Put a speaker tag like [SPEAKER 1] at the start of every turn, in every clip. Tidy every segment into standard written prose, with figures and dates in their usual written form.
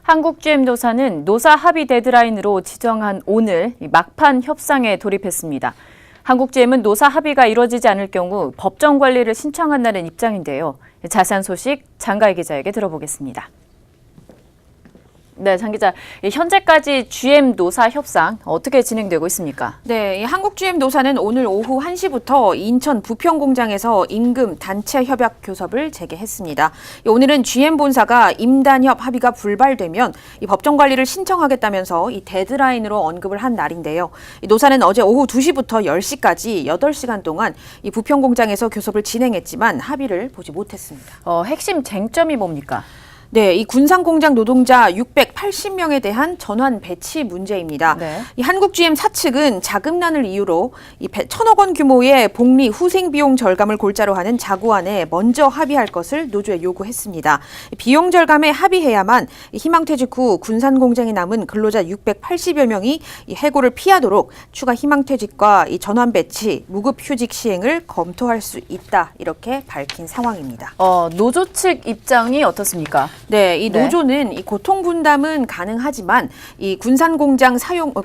[SPEAKER 1] 한국GM노사는 노사 합의 데드라인으로 지정한 오늘 막판 협상에 돌입했습니다. 한국GM은 노사 합의가 이루어지지 않을 경우 법정 관리를 신청한다는 입장인데요. 자세한 소식 장가희 기자에게 들어보겠습니다. 네, 장 기자. 현재까지 GM 노사 협상 어떻게 진행되고 있습니까?
[SPEAKER 2] 네, 한국 GM 노사는 오늘 오후 1시부터 인천 부평 공장에서 임금 단체 협약 교섭을 재개했습니다. 오늘은 GM 본사가 임단협 합의가 불발되면 이 법정 관리를 신청하겠다면서 이 데드라인으로 언급을 한 날인데요. 노사는 어제 오후 2시부터 10시까지 8시간 동안 이 부평 공장에서 교섭을 진행했지만 합의를 보지 못했습니다.
[SPEAKER 1] 핵심 쟁점이 뭡니까?
[SPEAKER 2] 네, 이 군산공장 노동자 680명에 대한 전환 배치 문제입니다.
[SPEAKER 1] 네.
[SPEAKER 2] 이 한국GM 사측은 자금난을 이유로 이 1,000억 원 규모의 복리 후생 비용 절감을 골자로 하는 자구안에 먼저 합의할 것을 노조에 요구했습니다. 비용 절감에 합의해야만 희망퇴직 후 군산공장에 남은 근로자 680여 명이 이 해고를 피하도록 추가 희망퇴직과 이 전환 배치, 무급휴직 시행을 검토할 수 있다, 이렇게 밝힌 상황입니다.
[SPEAKER 1] 노조 측 입장이 어떻습니까?
[SPEAKER 2] 네, 이 노조는 이 고통 분담은 가능하지만 이 군산 공장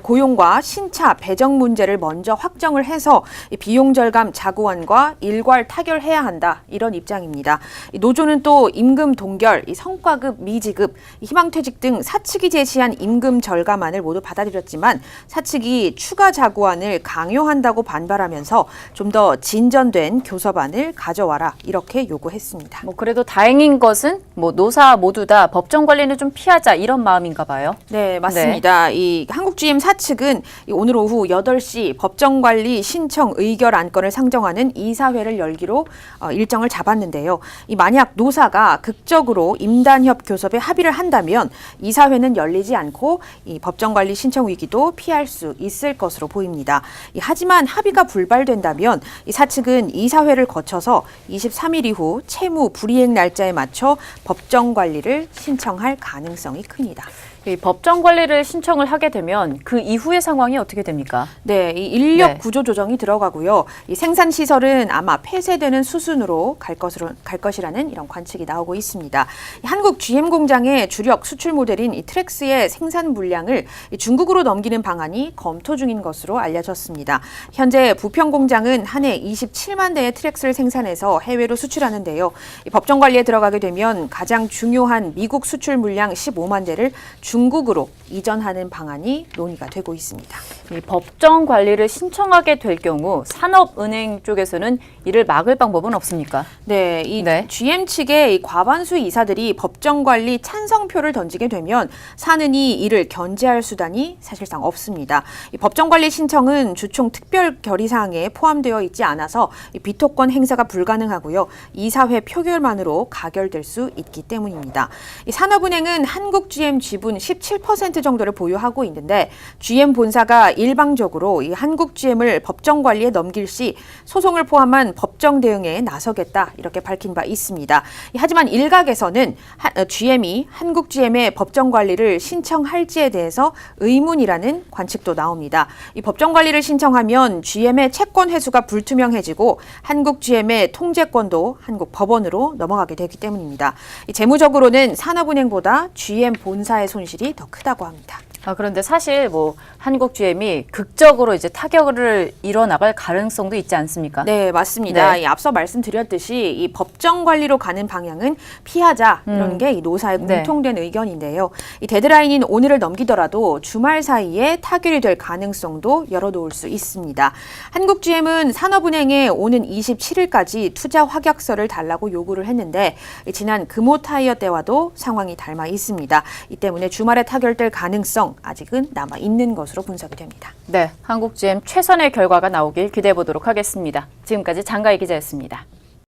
[SPEAKER 2] 고용과 신차 배정 문제를 먼저 확정을 해서 이 비용 절감 자구안과 일괄 타결해야 한다, 이런 입장입니다. 이 노조는 또 임금 동결, 이 성과급 미지급, 희망퇴직 등 사측이 제시한 임금 절감안을 모두 받아들였지만 사측이 추가 자구안을 강요한다고 반발하면서 좀 더 진전된 교섭안을 가져와라, 이렇게 요구했습니다.
[SPEAKER 1] 그래도 다행인 것은 노사 모두 다 법정 관리는 좀 피하자, 이런 마음인가 봐요.
[SPEAKER 2] 네, 맞습니다.
[SPEAKER 1] 네.
[SPEAKER 2] 이 한국GM 사측은 오늘 오후 8시 법정 관리 신청 의결 안건을 상정하는 이사회를 열기로 일정을 잡았는데요. 만약 노사가 극적으로 임단협 교섭에 합의를 한다면 이사회는 열리지 않고 이 법정 관리 신청 위기도 피할 수 있을 것으로 보입니다. 하지만 합의가 불발된다면 이 사측은 이사회를 거쳐서 23일 이후 채무 불이행 날짜에 맞춰 법정 관리를 신청할 가능성이 큽니다.
[SPEAKER 1] 이 법정 관리를 신청을 하게 되면 그 이후의 상황이 어떻게 됩니까?
[SPEAKER 2] 네, 이 인력 구조 조정이 들어가고요. 이 생산 시설은 아마 폐쇄되는 수순으로 갈 것이라는 이런 관측이 나오고 있습니다. 한국 GM 공장의 주력 수출 모델인 이 트랙스의 생산 물량을 중국으로 넘기는 방안이 검토 중인 것으로 알려졌습니다. 현재 부평 공장은 한 해 27만 대의 트랙스를 생산해서 해외로 수출하는데요. 이 법정 관리에 들어가게 되면 가장 중요한 미국 수출 물량 15만 대를 중국으로 이전하는 방안이 논의가 되고 있습니다.
[SPEAKER 1] 이 법정 관리를 신청하게 될 경우 산업은행 쪽에서는 이를 막을 방법은 없습니까?
[SPEAKER 2] 네, GM 측의 이 과반수 이사들이 법정 관리 찬성표를 던지게 되면 산은이 이를 견제할 수단이 사실상 없습니다. 이 법정 관리 신청은 주총 특별 결의 사항에 포함되어 있지 않아서 이 비토권 행사가 불가능하고요. 이사회 표결만으로 가결될 수 있기 때문입니다. 이 산업은행은 한국 GM 지분 17% 정도를 보유하고 있는데 GM 본사가 일방적으로 이 한국 GM을 법정 관리에 넘길 시 소송을 포함한 법정 대응에 나서겠다, 이렇게 밝힌 바 있습니다. 하지만 일각에서는 GM이 한국 GM의 법정 관리를 신청할지에 대해서 의문이라는 관측도 나옵니다. 이 법정 관리를 신청하면 GM의 채권 회수가 불투명해지고 한국 GM의 통제권도 한국 법원으로 넘어가게 되기 때문입니다. 재무적으로는 산업은행보다 GM 본사의 손실이 더 크다고 합니다.
[SPEAKER 1] 그런데 사실 한국 GM이 극적으로 이제 타격을 이뤄나갈 가능성도 있지 않습니까?
[SPEAKER 2] 네, 맞습니다.
[SPEAKER 1] 네.
[SPEAKER 2] 앞서 말씀드렸듯이 이 법정 관리로 가는 방향은 피하자, 이런 게 이 노사의 공통된 의견인데요. 이 데드라인인 오늘을 넘기더라도 주말 사이에 타결이 될 가능성도 열어놓을 수 있습니다. 한국 GM은 산업은행에 오는 27일까지 투자 확약서를 달라고 요구를 했는데 지난 금호 타이어 때와도 상황이 닮아 있습니다. 이 때문에 주말에 타결될 가능성 아직은 남아 있는 것으로 분석이 됩니다.
[SPEAKER 1] 네, 한국 GM 최선의 결과가 나오길 기대해 보도록 하겠습니다. 지금까지 장가희 기자였습니다.